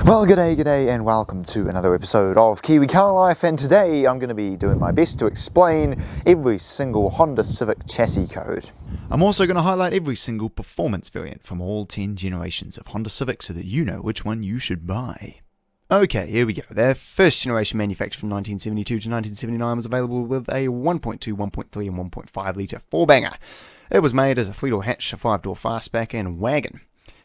Well, g'day, and welcome to another episode of Kiwi Car Life, and today I'm going to be doing my best to explain every single Honda Civic chassis code. I'm also going to highlight every single performance variant from all 10 generations of Honda Civic so that you know which one you should buy. Okay, here we go. Their first generation manufactured from 1972 to 1979 was available with a 1.2, 1.3 and 1.5 litre four-banger. It was made as a 3-door hatch, a 5-door fastback and wagon.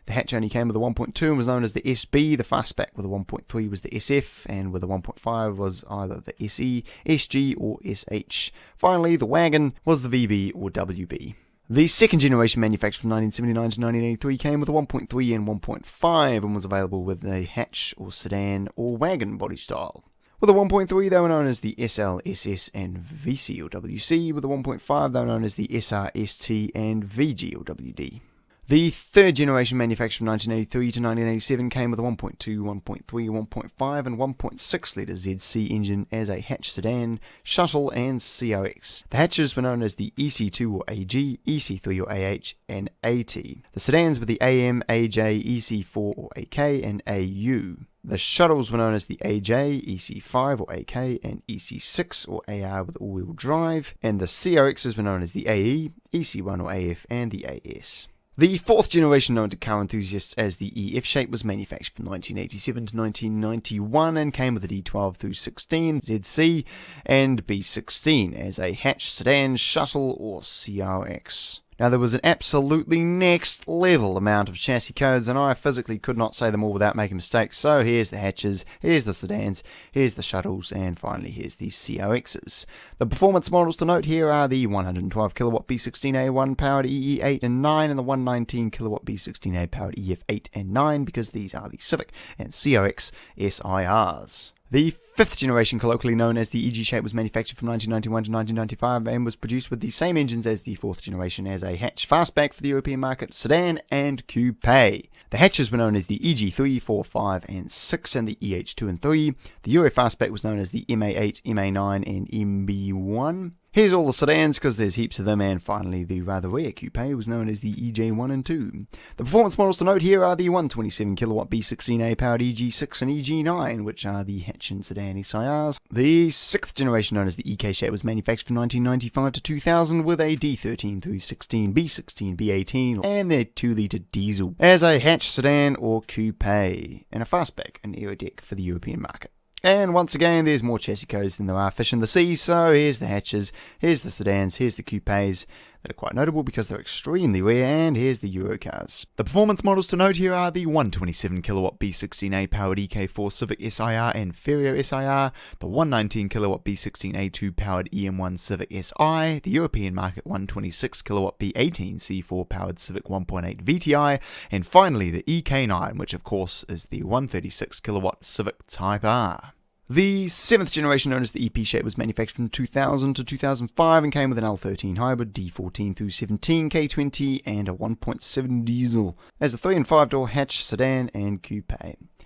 The hatch only came with a 1.2 and was known as the SB, the fastback with a 1.3 was the SF, and with a 1.5 was either the SE, SG or SH. Finally, the wagon was the VB or WB. The second generation manufactured from 1979 to 1983 came with a 1.3 and 1.5 and was available with a hatch or sedan or wagon body style. With a 1.3 they were known as the SL, SS and VC or WC, with a 1.5 they were known as the SR, ST and VG or WD. The third generation manufactured from 1983 to 1987 came with a 1.2, 1.3, 1.5 and 1.6 litre ZC engine as a hatch sedan, shuttle and COX. The hatches were known as the EC2 or AG, EC3 or AH and AT. The sedans were the AM, AJ, EC4 or AK and AU. The shuttles were known as the AJ, EC5 or AK and EC6 or AR with all-wheel drive, and the COXs were known as the AE, EC1 or AF and the AS. The fourth generation, known to car enthusiasts as the EF shape, was manufactured from 1987 to 1991 and came with a D12 through 16 ZC and B16 as a hatch sedan, shuttle or COX. Now there was an absolutely next level amount of chassis codes and I physically could not say them all without making mistakes, so here's the hatches, here's the sedans, here's the shuttles and finally here's the COXs. The performance models to note here are the 112 kilowatt B16A1 powered EE8 and 9 and the 119 kilowatt B16A powered EF8 and 9 because these are the Civic and COX SIRs. The fifth generation, colloquially known as the EG shape, was manufactured from 1991 to 1995 and was produced with the same engines as the fourth generation as a hatch fastback for the European market, sedan and coupe. The hatches were known as the EG3, 4, 5 and 6 and the EH2 and 3. The Euro fastback was known as the MA8, MA9 and MB1. Here's all the sedans because there's heaps of them, and finally the rather rare coupe was known as the EJ1 and 2. The performance models to note here are the 127 kilowatt B16A powered EG6 and EG9, which are the hatch and sedan SIRs. The sixth generation, known as the EK shape, was manufactured from 1995 to 2000 with a D13 through 16, B16, B18 and their 2 litre diesel as a hatch sedan or coupe and a fastback and aerodeck for the European market. And once again, there's more chassis codes than there are fish in the sea, so here's the hatches, here's the sedans, here's the coupes that are quite notable because they're extremely rare, and here's the Euro cars. The performance models to note here are the 127 kilowatt B16A powered EK4 Civic SIR and Ferio SIR, the 119 kilowatt B16A2 powered EM1 Civic SI, the European market 126 kilowatt B18 C4 powered Civic 1.8 VTI, and finally the EK9, which of course is the 136 kilowatt Civic Type R. The seventh generation, known as the EP shape, was manufactured from 2000 to 2005 and came with an L13 hybrid, D14 through 17, K20 and a 1.7 diesel as a 3 and 5 door hatch sedan and coupe.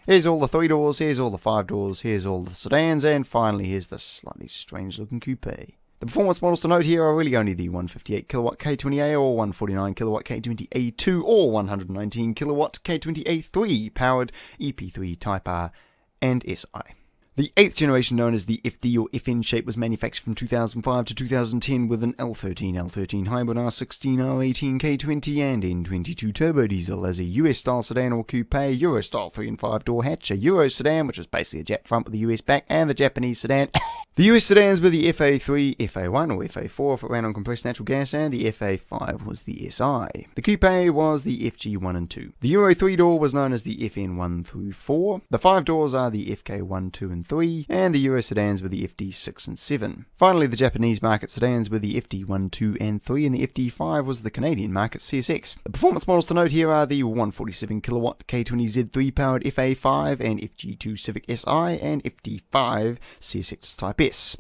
Here's all the 3 doors, here's all the 5 doors, here's all the sedans, and finally here's the slightly strange looking coupe. The performance models to note here are really only the 158 kilowatt K20A or 149 kilowatt K20A2 or 119 kilowatt K20A3 powered EP3 Type R and SI. The 8th generation, known as the FD or FN shape, was manufactured from 2005 to 2010 with an L13 hybrid R16, R18, K20 and N22 turbo diesel as a US style sedan or coupe, Euro style 3 and 5 door hatch, a Euro sedan which was basically a Jap front with a US back, and the Japanese sedan. The US sedans were the FA3, FA1 or FA4 if it ran on compressed natural gas, and the FA5 was the SI. The coupe was the FG1 and 2. The Euro 3 door was known as the FN1 through 4. The 5 doors are the FK1, 2 and 3, and the Euro sedans were the FD6 and 7. Finally, the Japanese market sedans were the FD1, 2 and 3, and the FD5 was the Canadian market CSX. The performance models to note here are the 147 kilowatt K20Z3 powered FA5 and FG2 Civic SI and FD5 CSX Type S.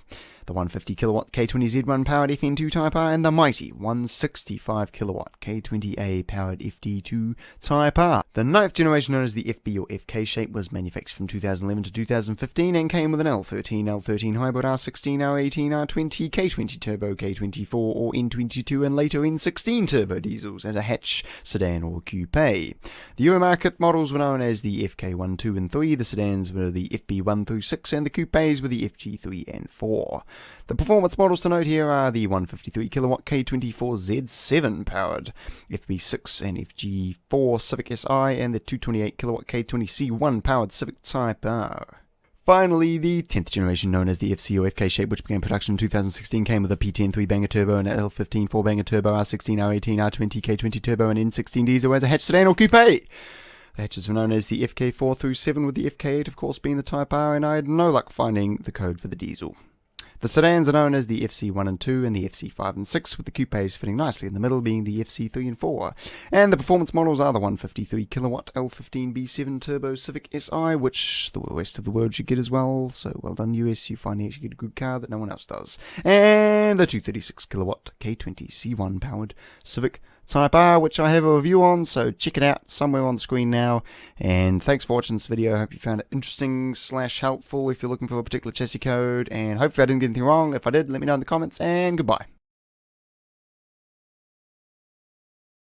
the 150 kilowatt K20Z1 powered FN2 Type R, and the mighty 165 kilowatt K20A powered FD2 Type R. The 9th generation, known as the FB or FK shape, was manufactured from 2011 to 2015 and came with an L13 hybrid, R16, R18, R20, K20 turbo, K24 or N22 and later N16 turbo diesels as a hatch, sedan or coupe. The Euromarket models were known as the FK1, 2 and 3, the sedans were the FB1 through 6 and the coupes were the FG3 and 4. The performance models to note here are the 153 kilowatt K24Z7 powered FB6 and FG4 Civic Si and the 228 kilowatt K20C1 powered Civic Type R. Finally, the 10th generation, known as the FC or FK shape, which began production in 2016, came with a P10 3-banger turbo and an L15 4-banger turbo, R16, R18, R20, K20 turbo and N16 diesel as a hatch, sedan or coupe. The hatches were known as the FK4 through 7, with the FK8 of course being the Type R, and I had no luck finding the code for the diesel. The sedans are known as the FC1 and 2 and the FC5 and 6, with the coupes fitting nicely in the middle being the FC3 and 4. And the performance models are the 153 kilowatt L15 B7 turbo Civic Si, which the rest of the world should get as well, so well done US, you finally actually get a good car that no one else does. And the 236 kilowatt K20 C1 powered Civic Type R, which I have a review on, so check it out somewhere on the screen now. And thanks for watching this video. I hope you found it interesting / helpful if you're looking for a particular chassis code, and hopefully I didn't get anything wrong. If I did, let me know in the comments, and goodbye.